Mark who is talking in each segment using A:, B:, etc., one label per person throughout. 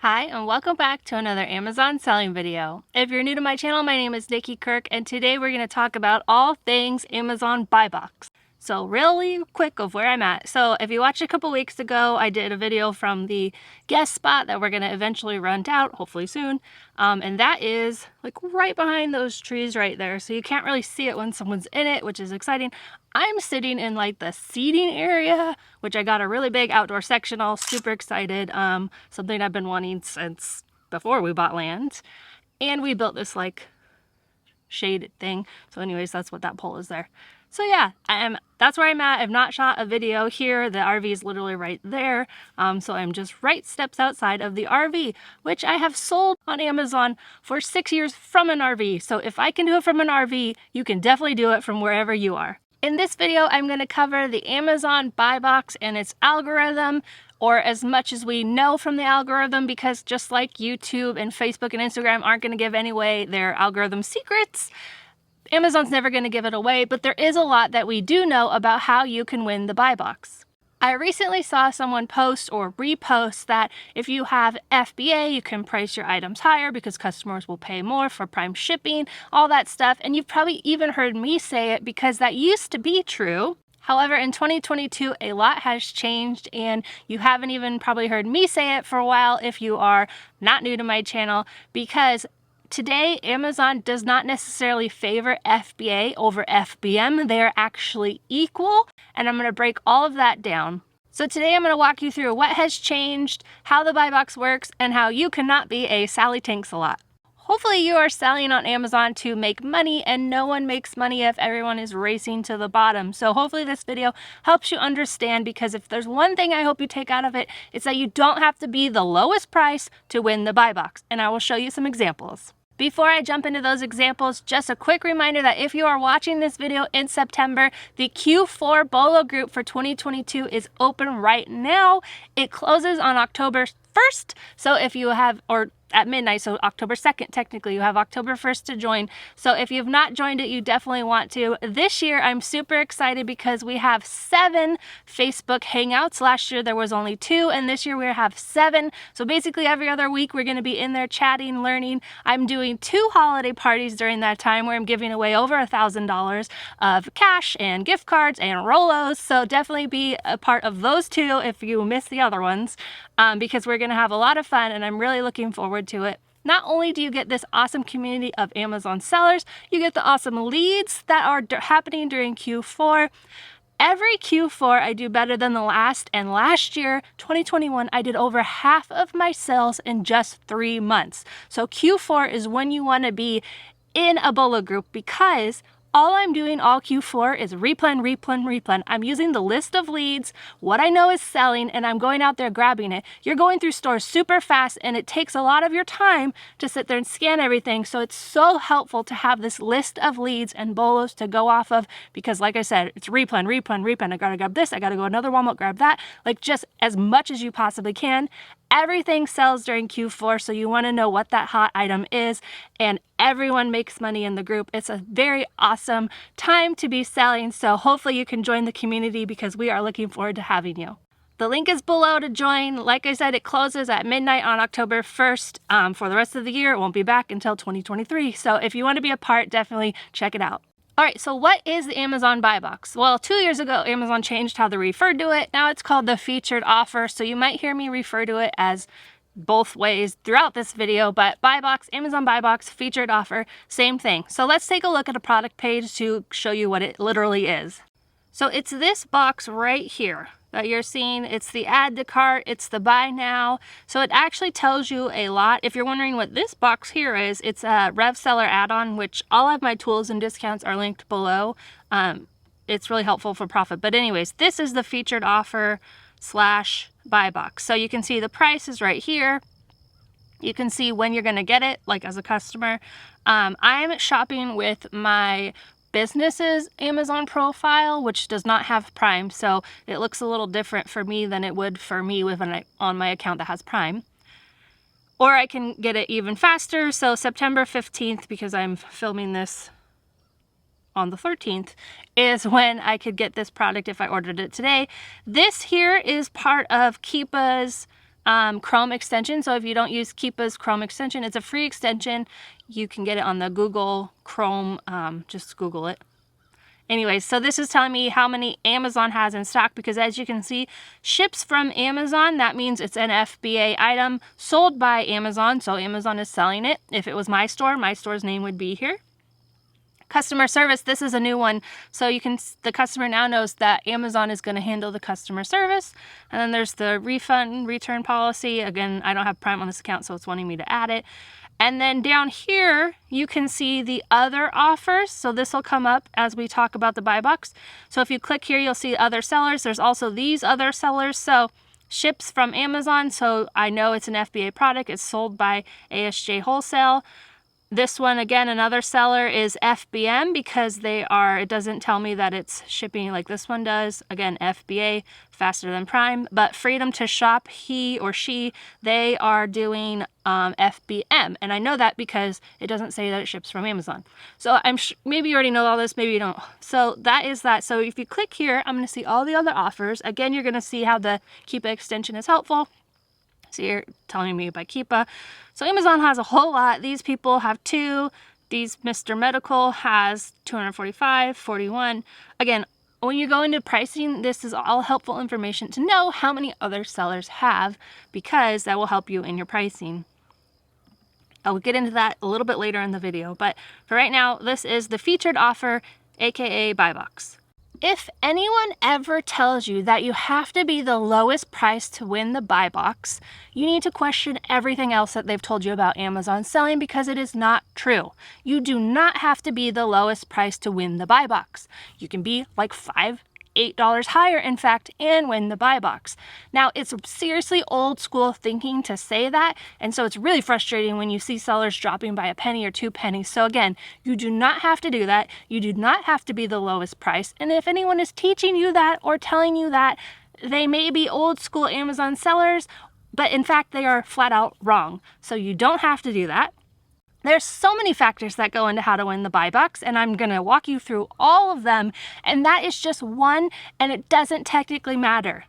A: Hi and welcome back to another Amazon selling video. If you're new to my channel, my name is Nikki Kirk and today we're going to talk about all things Amazon buy box. So really quick of where I'm at. So if you watched a couple weeks ago, I did a video from the guest spot that we're going to eventually rent out, hopefully soon. And that is like right behind those trees right there. So you can't really see it when someone's in it, which is exciting. I'm sitting in like the seating area, which I got a really big outdoor sectional, super excited. Something I've been wanting since before we bought land. And we built this like shaded thing. So anyways, that's what that pole is there. So yeah, that's where I'm at. I've not shot a video here. The RV is literally right there. So I'm just right steps outside of the RV, which I have sold on Amazon for 6 years from an RV. So if I can do it from an RV, you can definitely do it from wherever you are. In this video, I'm going to cover the Amazon buy box and its algorithm, or as much as we know from the algorithm, because just like YouTube and Facebook and Instagram aren't going to give away their algorithm secrets, Amazon's never going to give it away, but there is a lot that we do know about how you can win the buy box. I recently saw someone post or repost that if you have FBA, you can price your items higher because customers will pay more for prime shipping, all that stuff. And you've probably even heard me say it because that used to be true. However, in 2022, a lot has changed and you haven't even probably heard me say it for a while if you are not new to my channel, because today, Amazon does not necessarily favor FBA over FBM. They're actually equal, and I'm going to break all of that down. So today I'm going to walk you through what has changed, how the buy box works, and how you cannot be a Sally Tanks-a-lot. Hopefully you are selling on Amazon to make money, and no one makes money if everyone is racing to the bottom. So hopefully this video helps you understand, because if there's one thing I hope you take out of it, it's that you don't have to be the lowest price to win the buy box. And I will show you some examples. Before I jump into those examples, just a quick reminder that if you are watching this video in September, the Q4 Bolo group for 2022 is open right now. It closes on October 1st. So if you have, or at midnight, so October 2nd, technically, you have October 1st to join. So if you've not joined it, you definitely want to. This year, I'm super excited because we have 7 Facebook Hangouts. Last year, there was only 2, and this year we have 7. So basically, every other week, we're going to be in there chatting, learning. I'm doing 2 holiday parties during that time where I'm giving away over $1,000 of cash and gift cards and Rolos. So definitely be a part of those 2 if you miss the other ones, because we're going to have a lot of fun, and I'm really looking forward to it. Not only do you get this awesome community of Amazon sellers, you get the awesome leads that are happening during Q4. Every Q4 I do better than the last, and last year, 2021, I did over half of my sales in just 3 months. So Q4 is when you want to be in a Bolo group, because all I'm doing all Q4 is replen. I'm using the list of leads, what I know is selling, and I'm going out there grabbing it. You're going through stores super fast, and it takes a lot of your time to sit there and scan everything. So it's so helpful to have this list of leads and bolos to go off of, because like I said, it's replen. I gotta grab this, I gotta go another Walmart, grab that, like just as much as you possibly can. Everything sells during Q4, so you want to know what that hot item is, and everyone makes money in the group. It's a very awesome time to be selling, so hopefully you can join the community because we are looking forward to having you. The link is below to join. Like I said, it closes at midnight on October 1st. For the rest of the year, it won't be back until 2023, so if you want to be a part, definitely check it out. All right, so what is the Amazon buy box? Well, 2 years ago, Amazon changed how they referred to it. Now it's called the featured offer. So you might hear me refer to it as both ways throughout this video, but buy box, Amazon buy box, featured offer, same thing. So let's take a look at a product page to show you what it literally is. So it's this box right here that you're seeing. It's the add to cart, it's the buy now. So it actually tells you a lot. If you're wondering what this box here is, it's a Rev Seller add-on, which all of my tools and discounts are linked below. It's really helpful for profit. But anyways, this is the featured offer / buy box. So you can see the price is right here. You can see when you're gonna get it, like as a customer. I'm shopping with my business's Amazon profile, which does not have Prime, so it looks a little different for me than it would for me with on my account that has Prime. Or I can get it even faster, so September 15th, because I'm filming this on the 13th, is when I could get this product if I ordered it today. This here is part of Keepa's Chrome extension. So if you don't use Keepa's Chrome extension, it's a free extension. You can get it on the Google Chrome, just Google it. Anyways, so this is telling me how many Amazon has in stock, because as you can see, ships from Amazon, that means it's an FBA item sold by Amazon, so Amazon is selling it. If it was my store's name would be here. Customer service, this is a new one, so the customer now knows that Amazon is going to handle the customer service. And then there's the refund return policy. Again, I don't have Prime on this account, so it's wanting me to add it. And then down here, you can see the other offers. So this will come up as we talk about the buy box. So if you click here, you'll see other sellers. There's also these other sellers. So ships from Amazon. So I know it's an FBA product. It's sold by ASJ Wholesale. This one, again, another seller is FBM because it doesn't tell me that it's shipping like this one does. Again, FBA, faster than Prime, but Freedom to Shop, he or she, they are doing FBM. And I know that because it doesn't say that it ships from Amazon. So maybe you already know all this, maybe you don't. So that is that. So if you click here, I'm going to see all the other offers. Again, you're going to see how the Keepa extension is helpful. So you're telling me by Keepa. So Amazon has a whole lot. These people have 2. These Mr. Medical has 245, 41. Again, when you go into pricing, this is all helpful information to know how many other sellers have, because that will help you in your pricing. I will get into that a little bit later in the video, but for right now, this is the featured offer, aka buy box. If anyone ever tells you that you have to be the lowest price to win the buy box, you need to question everything else that they've told you about Amazon selling, because it is not true. You do not have to be the lowest price to win the buy box. You can be like $5, $8 higher, in fact, and win the buy box. Now, it's seriously old school thinking to say that, and so it's really frustrating when you see sellers dropping by a penny or 2 pennies. So again, you do not have to do that. You do not have to be the lowest price. And if anyone is teaching you that or telling you that, they may be old school Amazon sellers, but in fact, they are flat out wrong. So you don't have to do that. There's so many factors that go into how to win the buy box, and I'm going to walk you through all of them, and that is just one, and it doesn't technically matter.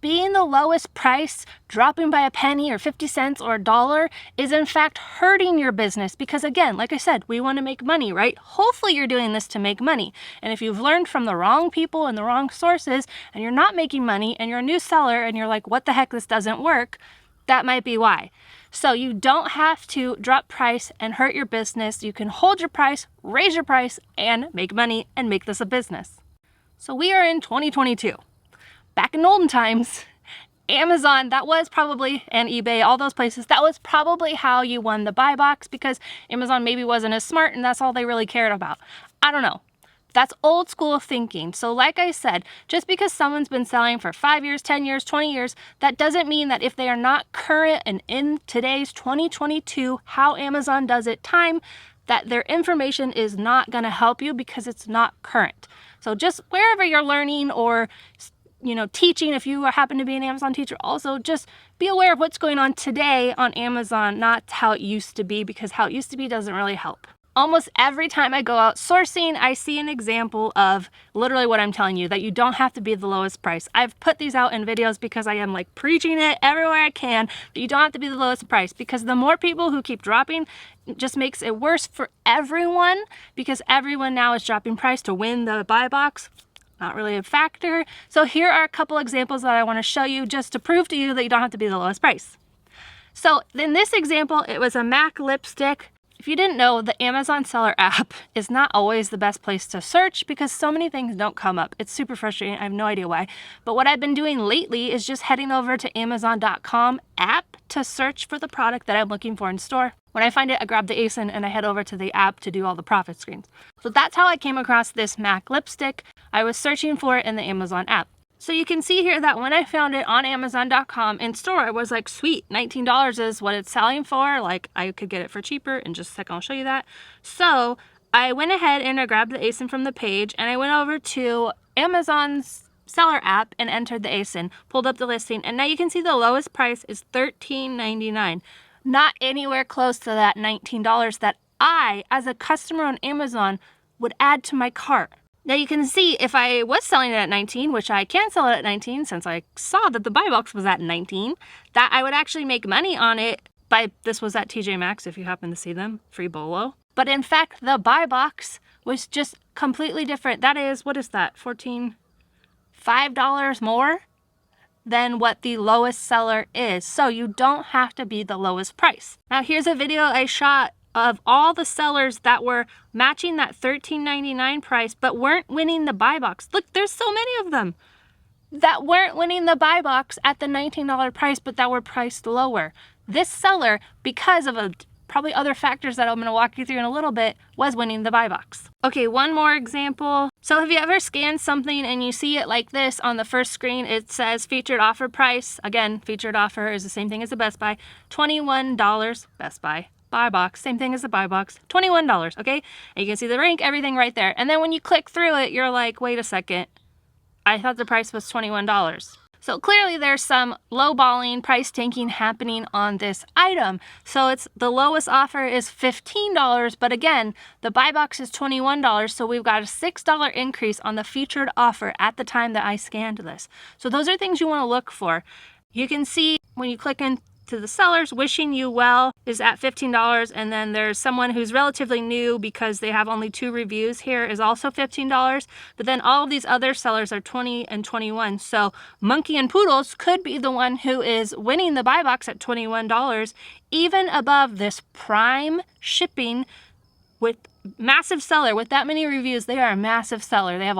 A: Being the lowest price, dropping by a penny or 50 cents or $1 is in fact hurting your business, because again, like I said, we want to make money, right? Hopefully you're doing this to make money. And if you've learned from the wrong people and the wrong sources and you're not making money and you're a new seller and you're like, what the heck, this doesn't work, that might be why. So you don't have to drop price and hurt your business. You can hold your price, raise your price, and make money and make this a business. So we are in 2022. Back in olden times, Amazon, that was probably, and eBay, all those places, that was probably how you won the buy box, because Amazon maybe wasn't as smart and that's all they really cared about. I don't know. That's old school thinking. So like I said, just because someone's been selling for 5 years, 10 years, 20 years, that doesn't mean that if they are not current and in today's 2022, how Amazon does it time, that their information is not going to help you because it's not current. So just wherever you're learning or teaching, if you happen to be an Amazon teacher, also just be aware of what's going on today on Amazon, not how it used to be, because how it used to be doesn't really help. Almost every time I go out sourcing, I see an example of literally what I'm telling you, that you don't have to be the lowest price. I've put these out in videos because I am like preaching it everywhere I can, that you don't have to be the lowest price, because the more people who keep dropping, it just makes it worse for everyone, because everyone now is dropping price to win the buy box. Not really a factor. So here are a couple examples that I want to show you just to prove to you that you don't have to be the lowest price. So in this example, it was a MAC lipstick. If you didn't know, the Amazon seller app is not always the best place to search because so many things don't come up. It's super frustrating. I have no idea why. But what I've been doing lately is just heading over to Amazon.com app to search for the product that I'm looking for in store. When I find it, I grab the ASIN and I head over to the app to do all the profit screens. So that's how I came across this MAC lipstick. I was searching for it in the Amazon app. So you can see here that when I found it on Amazon.com in store, I was like, sweet, $19 is what it's selling for. Like, I could get it for cheaper. In just a second, I'll show you that. So I went ahead and I grabbed the ASIN from the page and I went over to Amazon's seller app and entered the ASIN, pulled up the listing, and now you can see the lowest price is $13.99. Not anywhere close to that $19 that I, as a customer on Amazon, would add to my cart. Now you can see if I was selling it at 19, which I can sell it at 19 since I saw that the buy box was at 19, that I would actually make money on it this was at TJ Maxx if you happen to see them, free bolo. But in fact, the buy box was just completely different. That is, what is that, $5 more than what the lowest seller is. So you don't have to be the lowest price. Now here's a video I shot of all the sellers that were matching that $13.99 price but weren't winning the buy box. Look, there's so many of them that weren't winning the buy box at the $19 price but that were priced lower. This seller, because of probably other factors that I'm going to walk you through in a little bit, was winning the buy box. Okay, one more example. So have you ever scanned something and you see it like this on the first screen? It says featured offer price. Again, featured offer is the same thing as the Best Buy. $21, Best Buy. Buy box, same thing as the buy box, $21, okay? And you can see the rank, everything right there. And then when you click through it, you're like, wait a second, I thought the price was $21. So clearly there's some lowballing, price tanking happening on this item. So the lowest offer is $15, but again, the buy box is $21, so we've got a $6 increase on the featured offer at the time that I scanned this. So those are things you want to look for. You can see when you click into the sellers, wishing you well is at $15, and then there's someone who's relatively new because they have only 2 reviews here is also $15, but then all of these other sellers are 20 and 21. So Monkey and Poodles could be the one who is winning the buy box at $21, even above this prime shipping with massive seller. With that many reviews, they are a massive seller. They have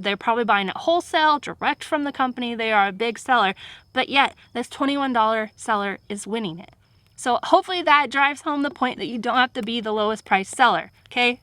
A: they're probably buying it wholesale, direct from the company. They are a big seller, but yet this $21 seller is winning it. So hopefully that drives home the point that you don't have to be the lowest price seller, okay?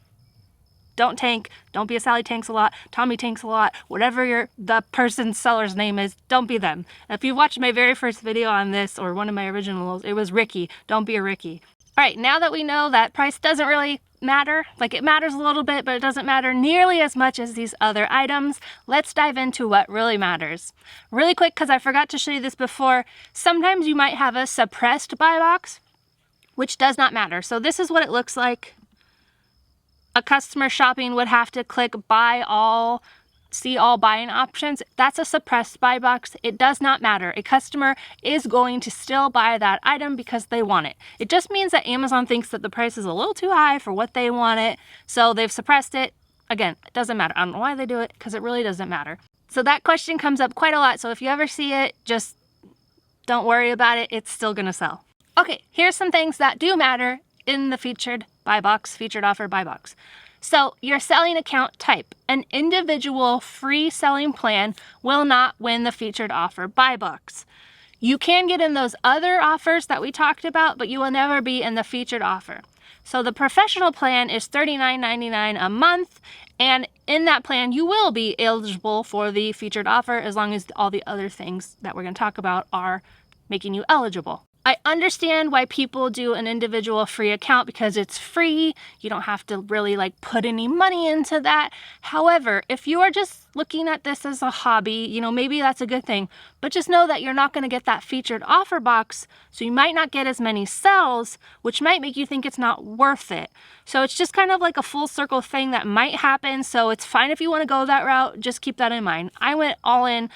A: Don't tank. Don't be a Sally Tanks a lot, Tommy Tanks a lot, whatever the person's seller's name is, don't be them. If you watched my very first video on this, or one of my originals, it was Ricky. Don't be a Ricky. All right, now that we know that price doesn't really matter, like it matters a little bit, but it doesn't matter nearly as much as these other items, let's dive into what really matters. Really quick, because I forgot to show you this before, sometimes you might have a suppressed buy box, which does not matter. So this is what it looks like. A customer shopping would have to click buy all, see all buying options. That's a suppressed buy box. It does not matter. A customer is going to still buy that item because they want it. It just means that Amazon thinks that the price is a little too high for what they want it, so they've suppressed it. Again, it doesn't matter. I don't know why they do it, because it really doesn't matter. So that question comes up quite a lot, so if you ever see it, just don't worry about it. It's still gonna sell. Okay, here's some things that do matter in the featured buy box, featured offer buy box. So your selling account type, an individual free selling plan will not win the featured offer buy box. You can get in those other offers that we talked about, but you will never be in the featured offer. So the professional plan is $39.99 a month, and in that plan you will be eligible for the featured offer as long as all the other things that we're going to talk about are making you eligible. I understand why people do an individual free account because it's free. You don't have to really put any money into that. However, if you are just looking at this as a hobby, maybe that's a good thing, but just know that you're not going to get that featured offer box, so you might not get as many sales, which might make you think it's not worth it. So it's just kind of like a full circle thing that might happen. So it's fine if you want to go that route. Just keep that in mind. I went all in.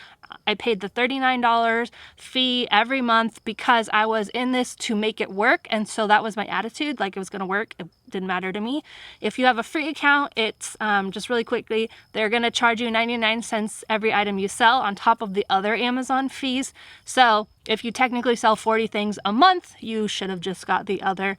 A: I paid the $39 fee every month because I was in this to make it work, and so that was my attitude, like it was going to work. It didn't matter to me. If you have a free account, it's just really quickly, they're going to charge you 99 cents every item you sell on top of the other Amazon fees. So if you technically sell 40 things a month, you should have just got the other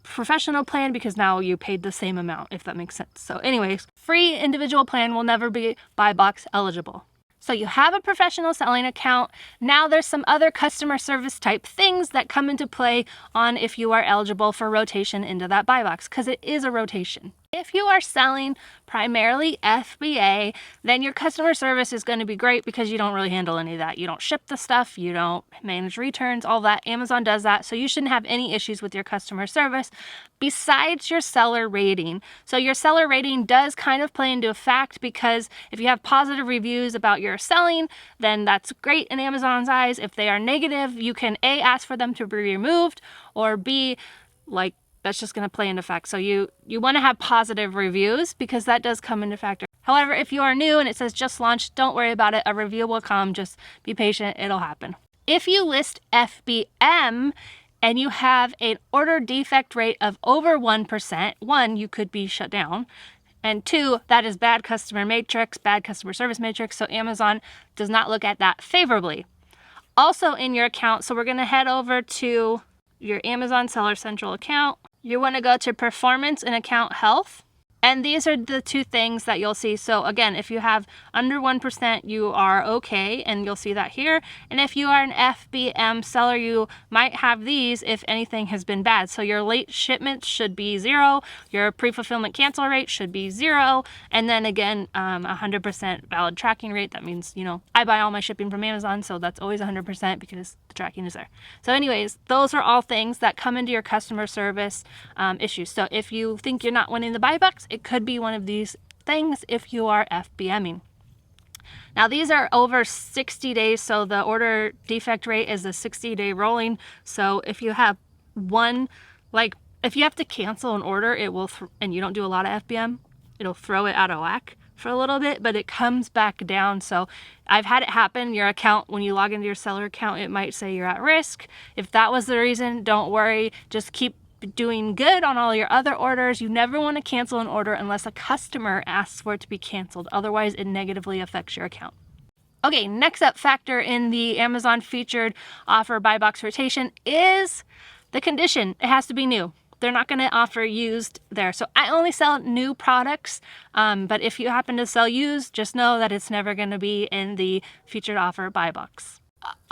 A: professional plan because now you paid the same amount, if that makes sense. So anyways, free individual plan will never be buy box eligible. So you have a professional selling account. Now there's some other customer service type things that come into play on if you are eligible for rotation into that buy box, because it is a rotation. If you are selling primarily FBA, then your customer service is going to be great because you don't really handle any of that. You don't ship the stuff, you don't manage returns, all that. Amazon does that, so you shouldn't have any issues with your customer service besides your seller rating. So your seller rating does kind of play into effect because if you have positive reviews about your selling, then that's great in Amazon's eyes. If they are negative, you can A, ask for them to be removed, or B, that's just going to play into effect. So you want to have positive reviews because that does come into factor. However, if you are new and it says just launched, don't worry about it. A review will come. Just be patient. It'll happen. If you list FBM and you have an order defect rate of over 1%, one, you could be shut down. And two, that is bad customer matrix, bad customer service matrix. So Amazon does not look at that favorably. Also in your account, so we're going to head over to your Amazon Seller Central account. You want to go to Performance and Account Health. And these are the two things that you'll see. So again, if you have under 1%, you are okay, and you'll see that here. And if you are an FBM seller, you might have these if anything has been bad. So your late shipments should be 0, your pre-fulfillment cancel rate should be 0, and then again, 100% valid tracking rate. That means, you know, I buy all my shipping from Amazon, so that's always 100% because the tracking is there. So anyways, those are all things that come into your customer service issues. So if you think you're not winning the buy box, it could be one of these things if you are FBMing. Now these are over 60 days, so the order defect rate is a 60-day rolling. So if you have one, like if you have to cancel an order, it will, and you don't do a lot of FBM, it'll throw it out of whack for a little bit, but it comes back down. So I've had it happen. Your account, when you log into your seller account, it might say you're at risk. If that was the reason, don't worry. Just keep doing good on all your other orders. You never want to cancel an order unless a customer asks for it to be canceled. Otherwise, it negatively affects your account. Okay, next up factor in the Amazon featured offer buy box rotation is the condition. It has to be new. They're not going to offer used there. So I only sell new products, but if you happen to sell used, just know that it's never going to be in the featured offer buy box.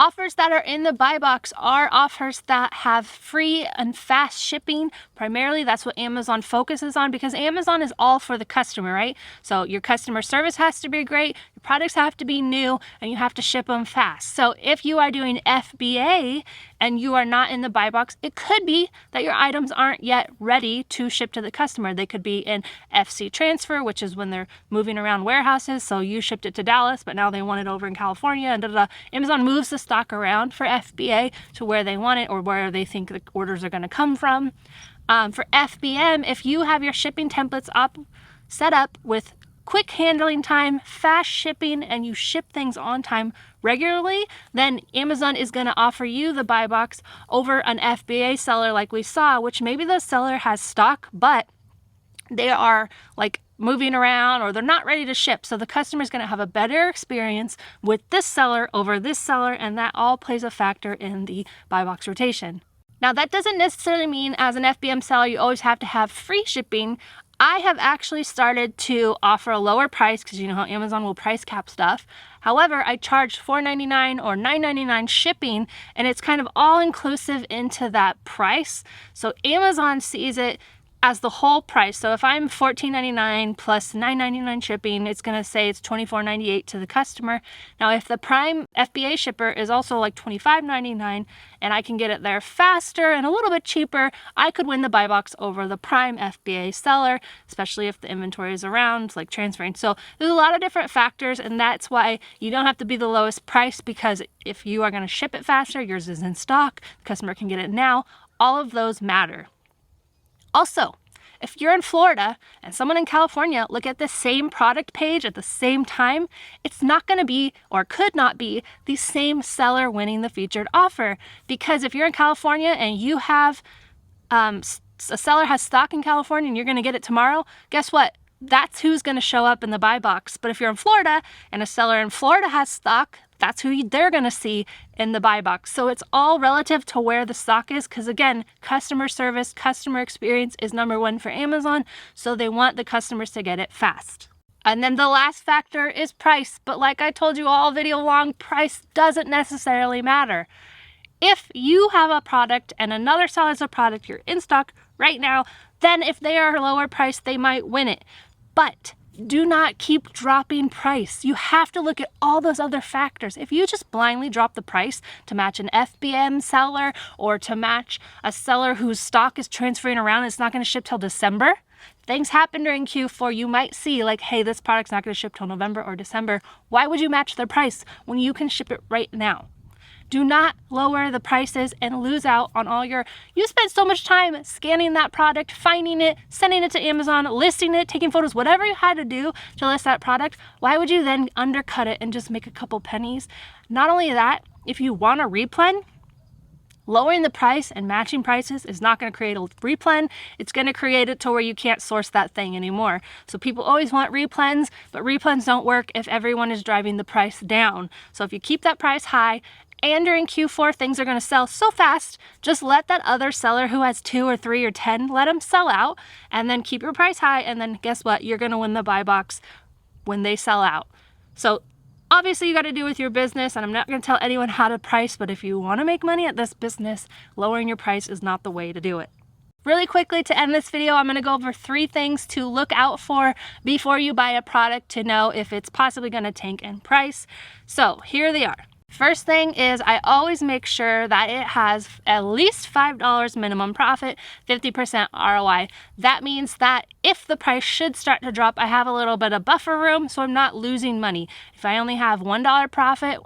A: Offers that are in the buy box are offers that have free and fast shipping. Primarily, that's what Amazon focuses on because Amazon is all for the customer, right? So your customer service has to be great, your products have to be new, and you have to ship them fast. So if you are doing FBA and you are not in the buy box, it could be that your items aren't yet ready to ship to the customer. They could be in FC transfer, which is when they're moving around warehouses. So you shipped it to Dallas, but now they want it over in California, and Amazon moves the stock around for FBA to where they want it or where they think the orders are going to come from. For FBM, if you have your shipping templates set up with quick handling time, fast shipping, and you ship things on time regularly, then Amazon is going to offer you the buy box over an FBA seller like we saw, which maybe the seller has stock, but they are like moving around or they're not ready to ship. So the customer is going to have a better experience with this seller over this seller, and that all plays a factor in the buy box rotation. Now that doesn't necessarily mean as an FBM seller you always have to have free shipping. I have actually started to offer a lower price because you know how Amazon will price cap stuff. However, I charge $4.99 or $9.99 shipping, and it's kind of all inclusive into that price. So Amazon sees it as the whole price. So if I'm $14.99 plus $9.99 shipping, it's going to say it's $24.98 to the customer. Now, if the Prime FBA shipper is also like $25.99 and I can get it there faster and a little bit cheaper, I could win the buy box over the Prime FBA seller, especially if the inventory is around, like transferring. So there's a lot of different factors, and that's why you don't have to be the lowest price, because if you are going to ship it faster, yours is in stock, the customer can get it now. All of those matter. Also, if you're in Florida and someone in California look at the same product page at the same time, it's not going to be, or could not be, the same seller winning the featured offer. Because if you're in California and you have a seller has stock in California and you're going to get it tomorrow, guess what? That's who's going to show up in the buy box. But if you're in Florida and a seller in Florida has stock, that's who they're going to see in the buy box. So it's all relative to where the stock is, because again, customer service, customer experience is number one for Amazon, so they want the customers to get it fast. And then the last factor is price. But like I told you all video long, price doesn't necessarily matter. If you have a product and another seller has a product, you're in stock right now, then if they are lower priced, they might win it. But do not keep dropping price. You have to look at all those other factors. If you just blindly drop the price to match an FBM seller or to match a seller whose stock is transferring around and it's not going to ship till December, things happen during Q4. You might see like, hey, this product's not going to ship till November or December. Why would you match their price when you can ship it right now? Do not lower the prices and lose out on all your, you spent so much time scanning that product, finding it, sending it to Amazon, listing it, taking photos, whatever you had to do to list that product. Why would you then undercut it and just make a couple pennies? Not only that, if you want a replen, lowering the price and matching prices is not going to create a replen. It's going to create it to where you can't source that thing anymore. So people always want replens, but replens don't work if everyone is driving the price down. So if you keep that price high, and during Q4, things are going to sell so fast, just let that other seller who has 2 or 3 or 10, let them sell out, and then keep your price high, and then guess what? You're going to win the buy box when they sell out. So obviously you got to do with your business, and I'm not going to tell anyone how to price, but if you want to make money at this business, lowering your price is not the way to do it. Really quickly, to end this video, I'm going to go over 3 things to look out for before you buy a product to know if it's possibly going to tank in price. So here they are. First thing is I always make sure that it has at least $5 minimum profit, 50% ROI. That means that if the price should start to drop, I have a little bit of buffer room so I'm not losing money. If I only have $1 profit,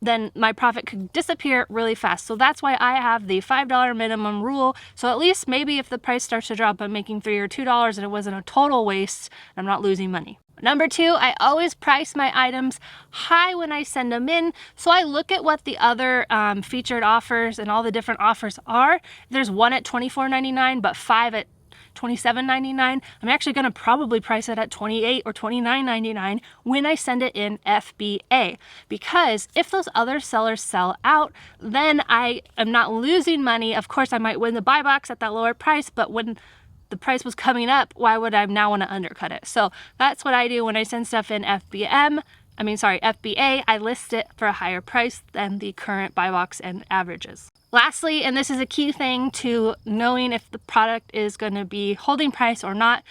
A: then my profit could disappear really fast. So that's why I have the $5 minimum rule. So at least maybe if the price starts to drop, I'm making $3 or $2 and it wasn't a total waste, I'm not losing money. Number 2, I always price my items high when I send them in. So I look at what the other featured offers and all the different offers are. There's one at $24.99, but 5 at $27.99. I'm actually going to probably price it at $28 or $29.99 when I send it in FBA, because if those other sellers sell out, then I am not losing money. Of course, I might win the buy box at that lower price, but when the price was coming up, why would I now want to undercut it? So that's what I do when I send stuff in FBA. I list it for a higher price than the current buy box and averages. Lastly, and this is a key thing to knowing if the product is going to be holding price or not,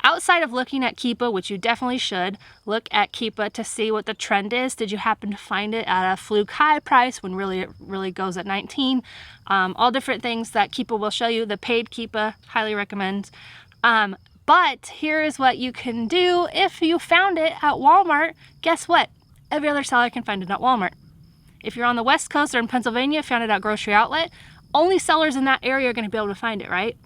A: outside of looking at Keepa, which you definitely should, look at Keepa to see what the trend is. Did you happen to find it at a fluke high price when really it really goes at 19? All different things that Keepa will show you. The paid Keepa, highly recommend. But here is what you can do. If you found it at Walmart, guess what? Every other seller can find it at Walmart. If you're on the West Coast or in Pennsylvania, found it at Grocery Outlet, only sellers in that area are going to be able to find it, right?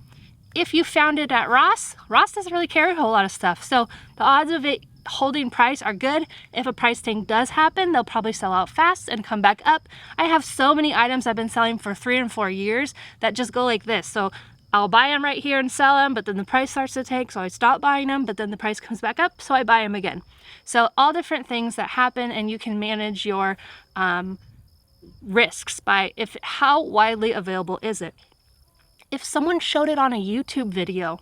A: If you found it at Ross doesn't really carry a whole lot of stuff. So the odds of it holding price are good. If a price tank does happen, they'll probably sell out fast and come back up. I have so many items I've been selling for 3 and 4 years that just go like this. So I'll buy them right here and sell them, but then the price starts to tank, so I stop buying them, but then the price comes back up, so I buy them again. So all different things that happen, and you can manage your risks by how widely available is it. If someone showed it on a YouTube video,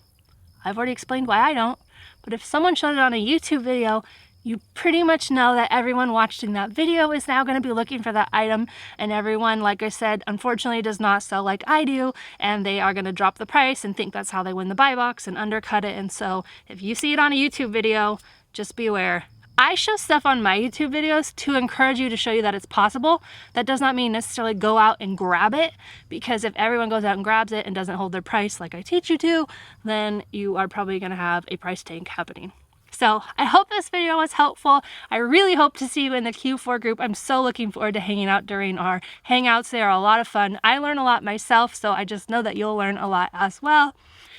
A: I've already explained why I don't, but if someone showed it on a YouTube video, you pretty much know that everyone watching that video is now going to be looking for that item, and everyone, like I said, unfortunately does not sell like I do, and they are going to drop the price and think that's how they win the buy box and undercut it. And so if you see it on a YouTube video, just be aware. I show stuff on my YouTube videos to encourage you, to show you that it's possible. That does not mean necessarily go out and grab it, because if everyone goes out and grabs it and doesn't hold their price like I teach you to, then you are probably going to have a price tank happening. So I hope this video was helpful. I really hope to see you in the Q4 group. I'm so looking forward to hanging out during our hangouts. They are a lot of fun. I learn a lot myself, so I just know that you'll learn a lot as well.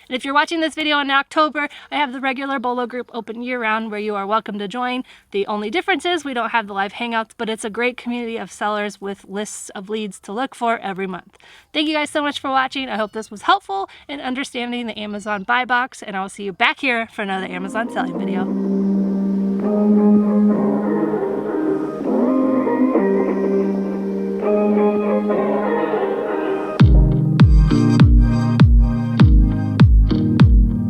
A: And if you're watching this video in October, I have the regular Bolo group open year-round where you are welcome to join. The only difference is we don't have the live hangouts, but it's a great community of sellers with lists of leads to look for every month. Thank you guys so much for watching. I hope this was helpful in understanding the Amazon buy box, and I will see you back here for another Amazon selling video.